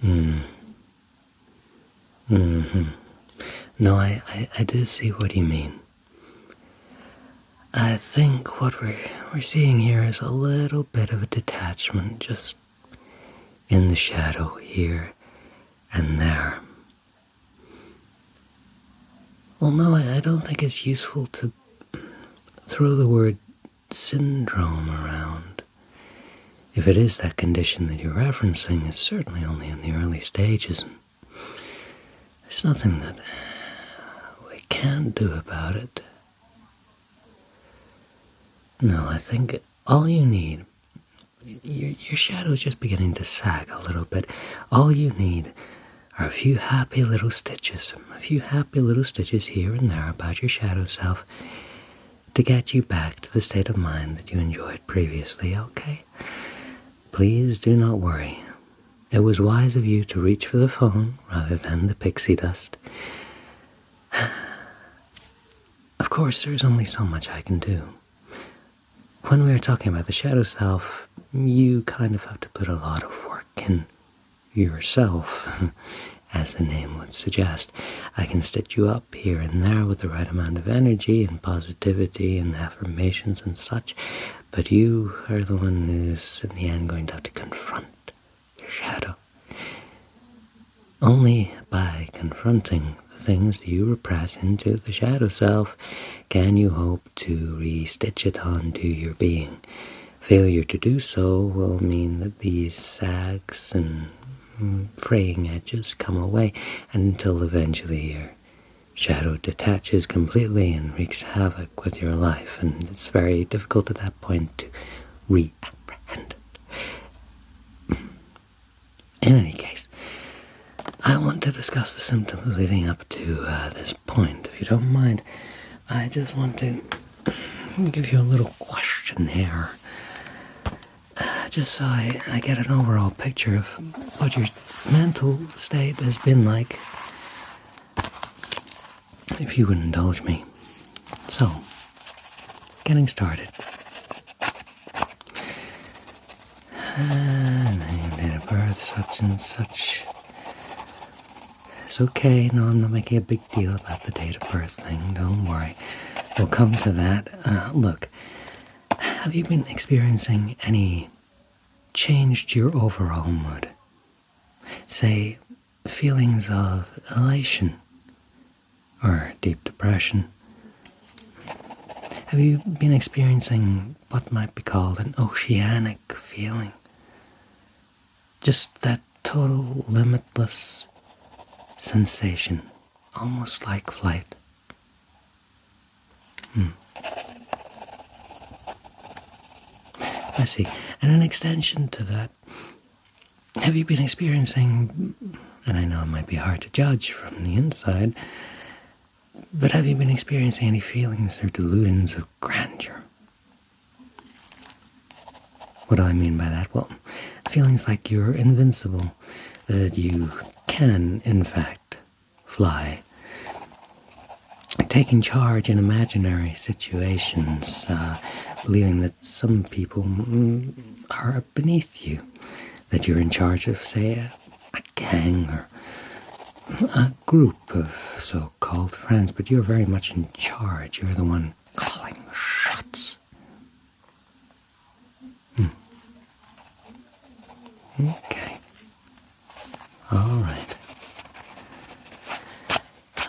Mm. Mm-hmm. No, I do see what you mean. I think what we're seeing here is a little bit of a detachment, just in the shadow here and there. Well, no, I don't think it's useful to throw the word syndrome around. If it is that condition that you're referencing, it's certainly only in the early stages. And there's nothing that we can do about it. No, I think all you need, your shadow is just beginning to sag a little bit. All you need are a few happy little stitches here and there about your shadow self to get you back to the state of mind that you enjoyed previously, okay? Please do not worry. It was wise of you to reach for the phone rather than the pixie dust. Of course, there's only so much I can do. When we are talking about the shadow self, you kind of have to put a lot of work in yourself, as the name would suggest. I can stitch you up here and there with the right amount of energy and positivity and affirmations and such, but you are the one who's in the end going to have to confront your shadow. Only by confronting the things that you repress into the shadow self can you hope to re-stitch it onto your being. Failure to do so will mean that these sags and fraying edges come away until eventually your shadow detaches completely and wreaks havoc with your life, and it's very difficult at that point to reapprehend it. In any case, I want to discuss the symptoms leading up to this point. If you don't mind, I just want to give you a little questionnaire, just so I get an overall picture of what your mental state has been like, if you would indulge me. So, getting started. Name, date of birth, such and such. It's okay, no, I'm not making a big deal about the date of birth thing, don't worry. We'll come to that. Look, have you been experiencing any change to your overall mood? Say, feelings of elation or deep depression? Have you been experiencing what might be called an oceanic feeling? Just that total, limitless sensation, almost like flight. I see. And in extension to that, have you been experiencing, and I know it might be hard to judge from the inside, but have you been experiencing any feelings or delusions of grandeur? What do I mean by that? Well, feelings like you're invincible, that you can, in fact, fly. Taking charge in imaginary situations, believing that some people are beneath you, that you're in charge of, say, a gang or a group of so-called friends, but you're very much in charge. You're the one calling the shots. Okay. All right.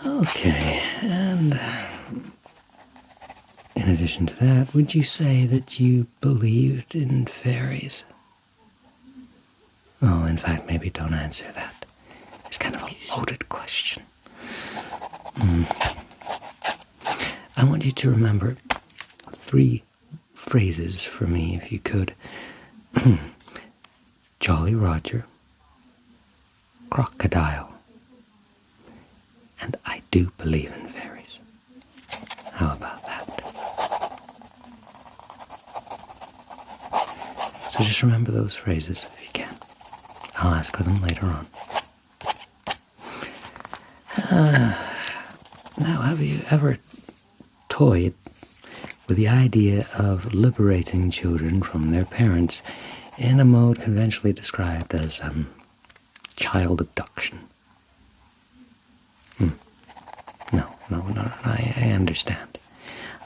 Okay, and in addition to that, would you say that you believed in fairies? Oh, in fact, maybe don't answer that. It's kind of a loaded question. I want you to remember 3 phrases for me, if you could. Jolly Roger, crocodile, and I do believe in fairies. How about that? So just remember those phrases if you can. I'll ask for them later on. Now, have you ever toyed with the idea of liberating children from their parents in a mode conventionally described as child abduction. No, I understand.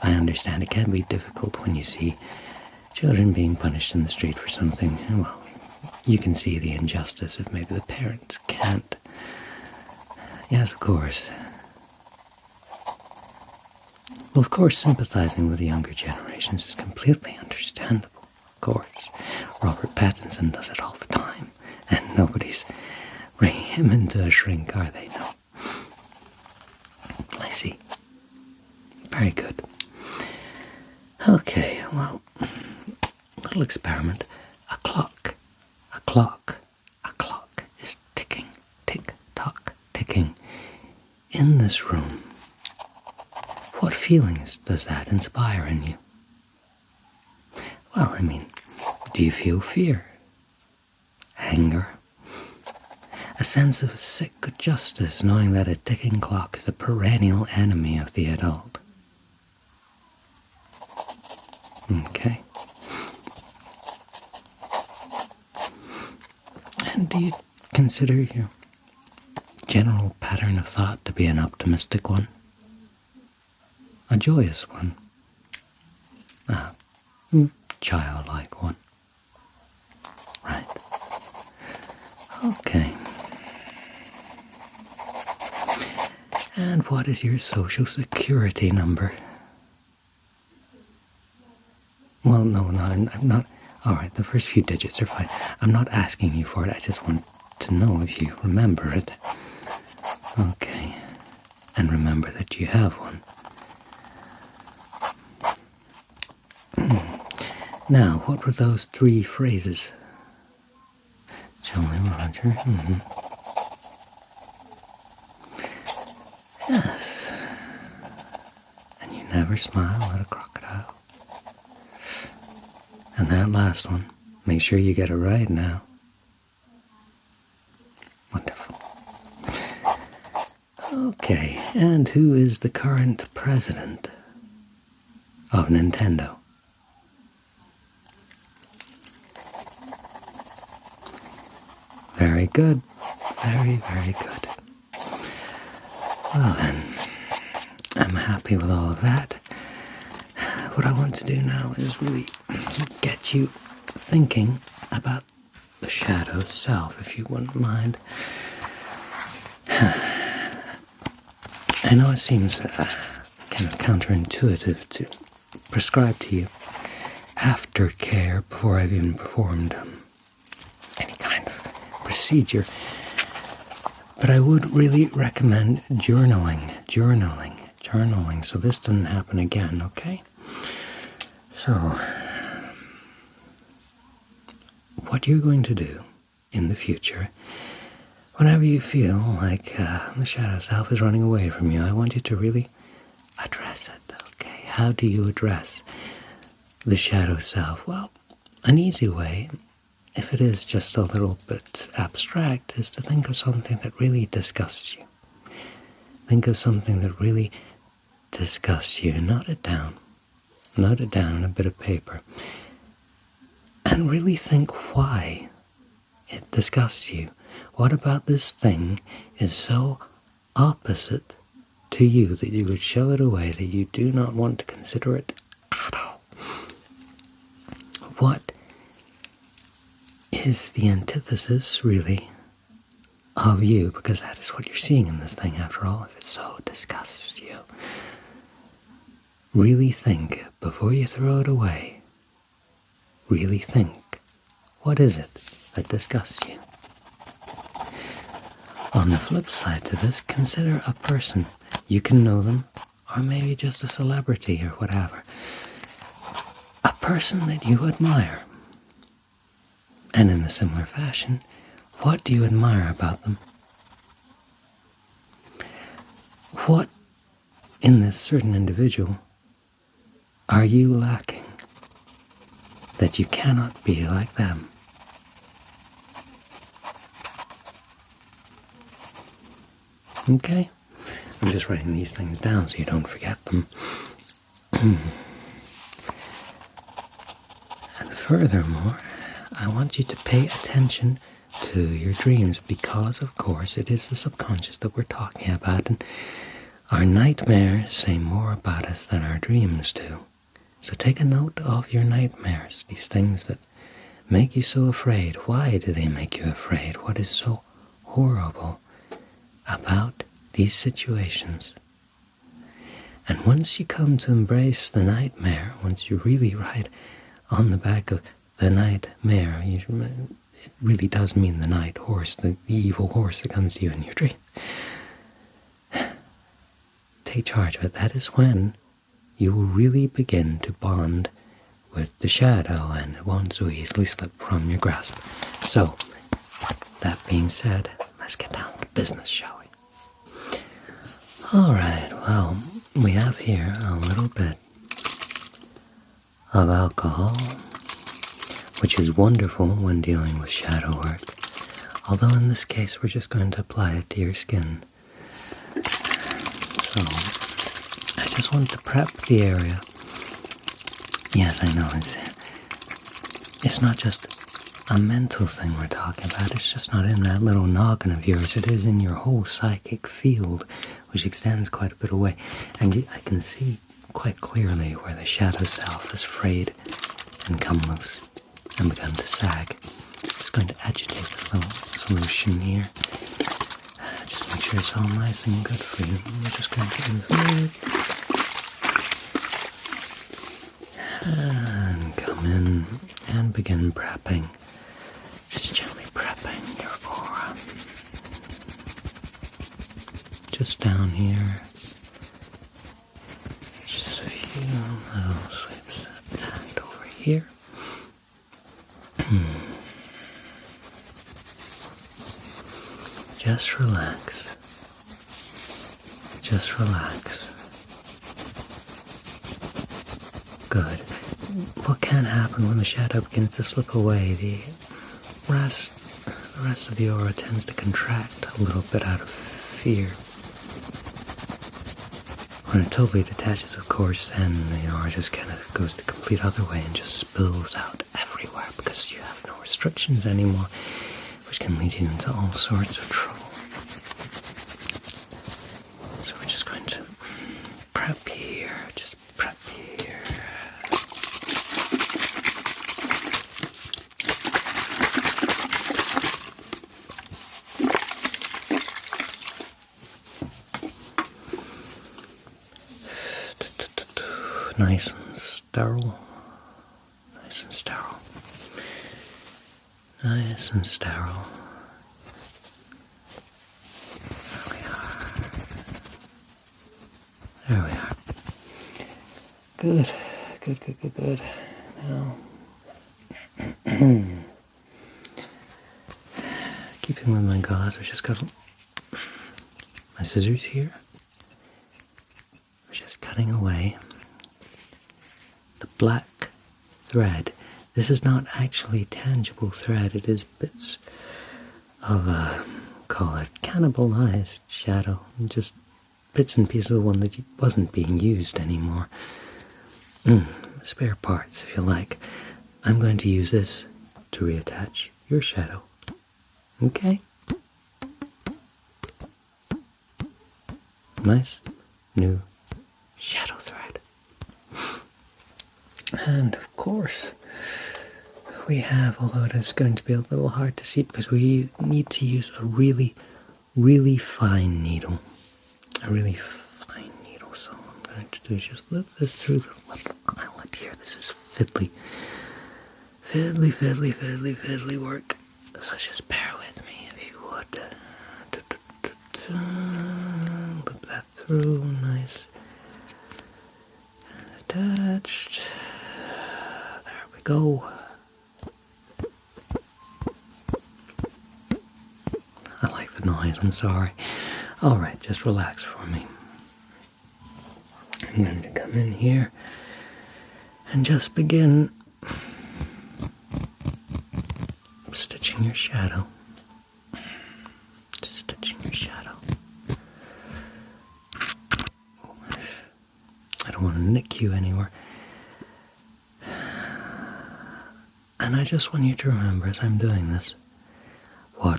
I understand. It can be difficult when you see children being punished in the street for something. Well, you can see the injustice if maybe the parents can't. Yes, of course. Well, of course, sympathizing with the younger generations is completely understandable. Of course. Robert Pattinson does it all the time. And nobody's bringing him into a shrink, are they? No. I see. Very good. Okay, well, little experiment. A clock is ticking, tick-tock, ticking in this room. What feelings does that inspire in you? Well, I mean, do you feel fear, anger, a sense of sick justice knowing that a ticking clock is a perennial enemy of the adult? Okay. And do you consider your general pattern of thought to be an optimistic one? A joyous one? A childlike one? Right. Okay. And what is your social security number? Well, no, I'm not. All right, the first few digits are fine. I'm not asking you for it. I just want to know if you remember it. Okay. And remember that you have one. Now, what were those 3 phrases? Jolly Roger. Yes. And you never smile at a crocodile. And that last one, make sure you get it right now. Wonderful. Okay, and who is the current president of Nintendo? Very good. Very, very good. Well then, I'm happy with all of that. What I want to do now is really get you thinking about the shadow self, if you wouldn't mind. I know it seems kind of counterintuitive to prescribe to you aftercare before I've even performed any kind of procedure, but I would really recommend journaling, so this doesn't happen again, okay? So, what you're going to do in the future, whenever you feel like the shadow self is running away from you, I want you to really address it, okay? How do you address the shadow self? Well, an easy way, if it is just a little bit abstract, is to think of something that really disgusts you. Think of something that really disgusts you. Note it down. Note it down on a bit of paper. And really think why it disgusts you. What about this thing is so opposite to you that you would show it away, that you do not want to consider it at all? What is the antithesis, really, of you? Because that is what you're seeing in this thing, after all, if it so disgusts you. Really think, before you throw it away, really think, what is it that disgusts you? On the flip side to this, consider a person. You can know them, or maybe just a celebrity or whatever. A person that you admire. And in a similar fashion, what do you admire about them? What in this certain individual are you lacking that you cannot be like them? Okay? I'm just writing these things down so you don't forget them. And furthermore, I want you to pay attention to your dreams because, of course, it is the subconscious that we're talking about, and our nightmares say more about us than our dreams do. So take a note of your nightmares, these things that make you so afraid. Why do they make you afraid? What is so horrible about these situations? And once you come to embrace the nightmare, once you really ride on the back of the nightmare, it really does mean the night horse, the evil horse that comes to you in your dream. Take charge of it. That is when you will really begin to bond with the shadow, and it won't so easily slip from your grasp. So, that being said, let's get down to business, shall we? Alright, well, we have here a little bit of alcohol, which is wonderful when dealing with shadow work. Although in this case, we're just going to apply it to your skin. So, I just want to prep the area. Yes, I know, it's not just a mental thing we're talking about. It's just not in that little noggin of yours. It is in your whole psychic field, which extends quite a bit away. And I can see quite clearly where the shadow self has frayed and come loose and begun to sag. I'm just going to agitate this little solution here. Just make sure it's all nice and good for you. We're just going to invert and come in and begin prepping. Just gently prepping your aura. Just down here. Just a few little sweeps. And over here. Just relax. Just relax. Good. What can happen when the shadow begins to slip away? The rest of the aura tends to contract a little bit out of fear. When it totally detaches, of course, then the aura just kind of goes the complete other way and just spills out everywhere because you have no restrictions anymore, which can lead you into all sorts of trouble. So we're just going to prep here, just prep here. Nice and sterile. Nice and sterile. Nice and sterile. There we are. Good. Good, good, good, good. Now, keeping with my gauze, I've just got my scissors here. We're just cutting away the black thread. This is not actually tangible thread. It is bits of call it cannibalized shadow. Just bits and pieces of one that wasn't being used anymore. Spare parts, if you like. I'm going to use this to reattach your shadow. Okay? Nice new shadow thread. And of course, we have, although it is going to be a little hard to see because we need to use a really, really fine needle. A really fine needle. So what I'm going to do is just loop this through the little eyelet here. This is fiddly work. So just bear with me if you would. Loop that through, nice. Attached. There we go. I like the noise, I'm sorry. Alright, just relax for me. I'm going to come in here and just begin stitching your shadow. Stitching your shadow. I don't want to nick you anywhere. And I just want you to remember as I'm doing this,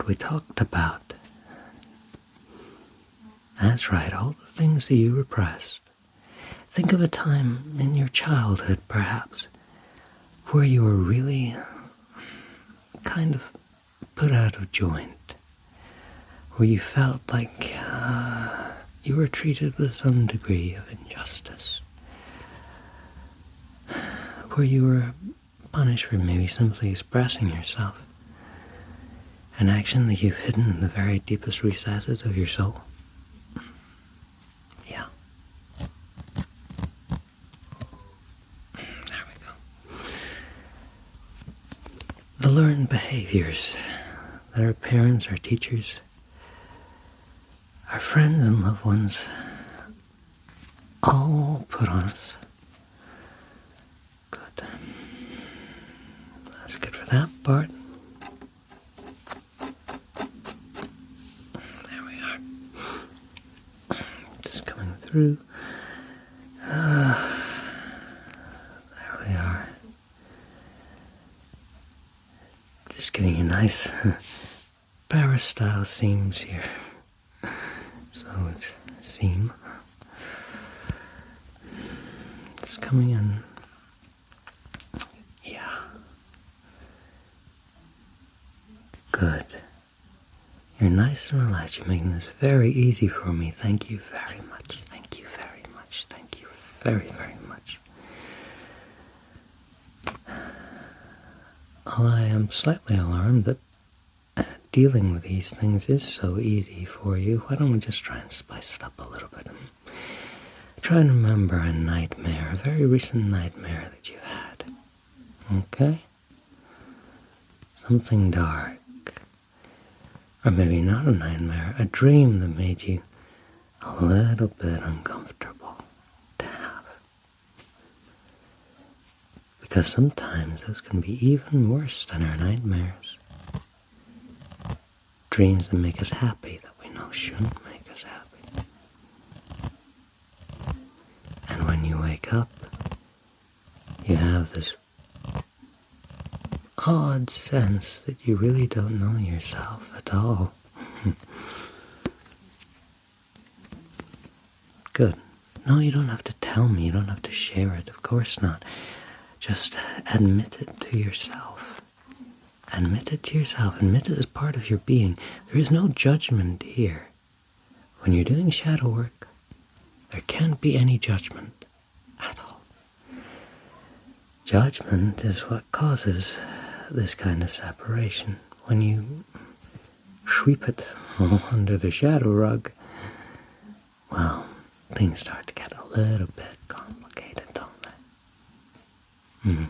what we talked about. That's right, all the things that you repressed. Think of a time in your childhood, perhaps, where you were really kind of put out of joint, where you felt like you were treated with some degree of injustice, where you were punished for maybe simply expressing yourself, an action that you've hidden in the very deepest recesses of your soul. Yeah. There we go. The learned behaviors that our parents, our teachers, our friends and loved ones all put on us. Good. That's good for that part. There we are. Just coming through. There we are. Just giving you nice Paris style seams here. So it's seam. Just coming in. Yeah. Good. You're nice and relaxed. You're making this very easy for me. Thank you very much. Thank you very much. Thank you very, very much. Although I am slightly alarmed that dealing with these things is so easy for you, why don't we just try and spice it up a little bit and try and remember a nightmare, a very recent nightmare that you had. Okay? Something dark. Or maybe not a nightmare, a dream that made you a little bit uncomfortable to have. Because sometimes those can be even worse than our nightmares. Dreams that make us happy that we know shouldn't make us happy. And when you wake up, you have this odd sense that you really don't know yourself at all. Good. No, you don't have to tell me. You don't have to share it. Of course not. Just admit it to yourself. Admit it to yourself. Admit it as part of your being. There is no judgment here. When you're doing shadow work, there can't be any judgment at all. Judgment is what causes this kind of separation. When you sweep it under the shadow rug, well, things start to get a little bit complicated, don't they? Mm-hmm.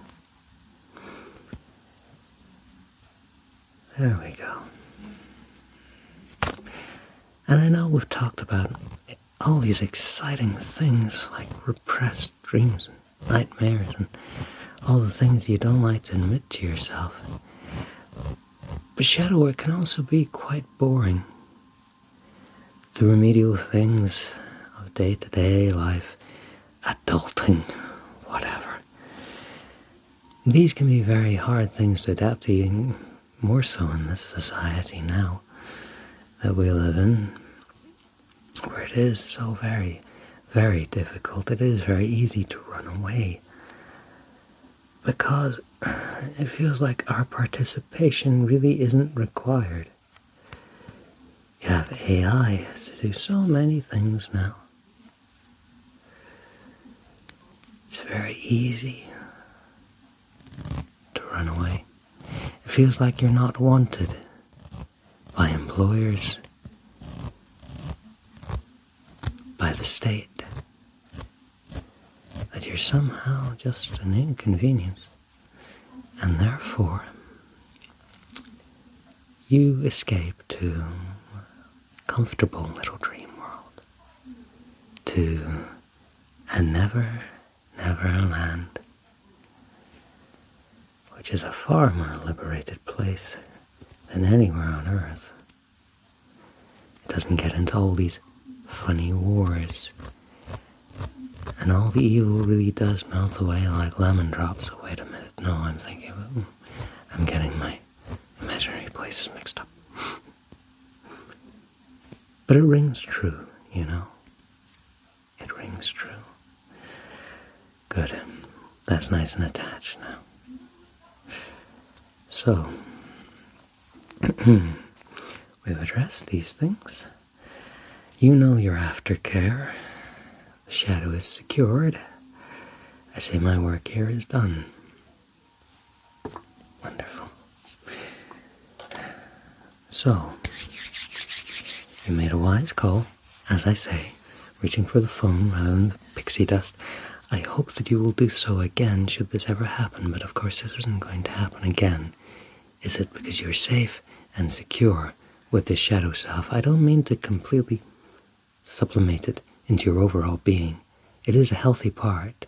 There we go. And I know we've talked about all these exciting things like repressed dreams and nightmares and all the things you don't like to admit to yourself. But shadow work can also be quite boring. The remedial things of day-to-day life, adulting, whatever. These can be very hard things to adapt to, more so in this society now that we live in, where it is so very, very difficult. It is very easy to run away because it feels like our participation really isn't required. You have AI to do so many things now. It's very easy to run away. It feels like you're not wanted by employers, by the state, that you're somehow just an inconvenience, and therefore you escape to a comfortable little dream world, to a Neverland, which is a far more liberated place than anywhere on Earth. It doesn't get into all these funny wars, and all the evil really does melt away like lemon drops. So wait a minute, no, I'm getting my imaginary places mixed up. But it rings true, you know. It rings true. Good. That's nice and attached now. So, we've addressed these things. You know your aftercare. The shadow is secured. I say my work here is done. Wonderful. So, you made a wise call, as I say, reaching for the phone rather than the pixie dust. I hope that you will do so again should this ever happen, but of course this isn't going to happen again. Is it because you're safe and secure with this shadow self? I don't mean to completely sublimate it into your overall being. It is a healthy part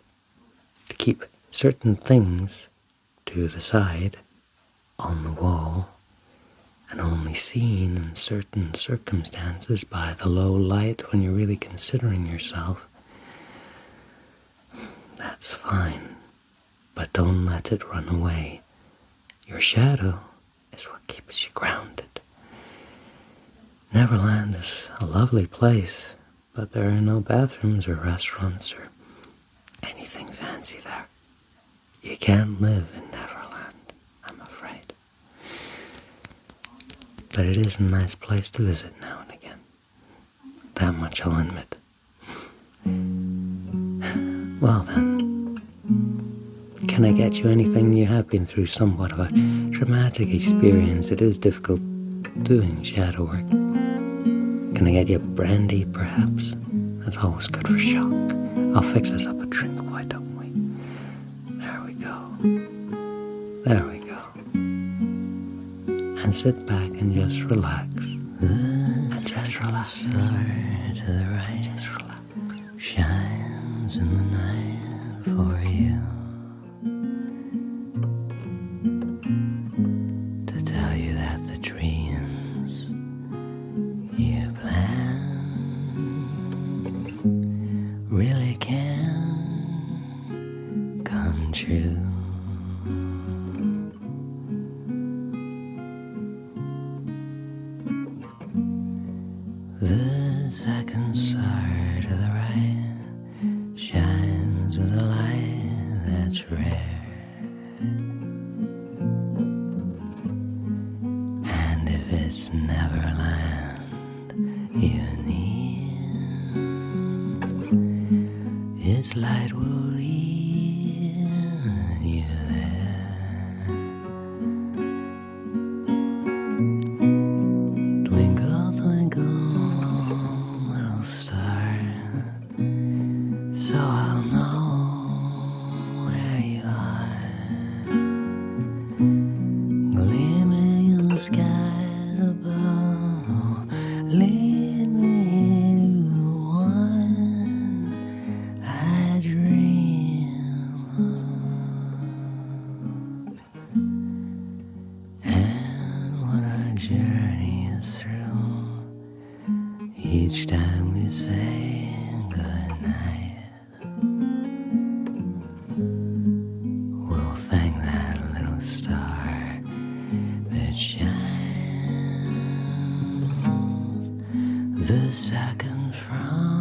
to keep certain things to the side, on the wall, and only seen in certain circumstances by the low light when you're really considering yourself. That's fine, but don't let it run away. Your shadow is what keeps you grounded. Neverland is a lovely place, but there are no bathrooms or restaurants or anything fancy there. You can't live in Neverland, I'm afraid. But it is a nice place to visit now and again. That much I'll admit. Well then, can I get you anything? You have been through somewhat of a traumatic experience. It is difficult doing shadow work. Can I get you brandy, perhaps? That's always good for shock. I'll fix us up a drink, why don't we? There we go. There we go. And sit back and just relax. Just relax. To the right. Just relax. Shines in the night for you. To tell you that the dreams you plan really can come true. The second star to the right shines with a light that's rare. And if it's Neverland you need, its light will lead you there. Twinkle, twinkle, little star, so I'll know where you are. Gleaming in the sky above, lead me to the one I dream of. And when our journey is through, each time we say goodnight, we'll thank that little star that shines the second from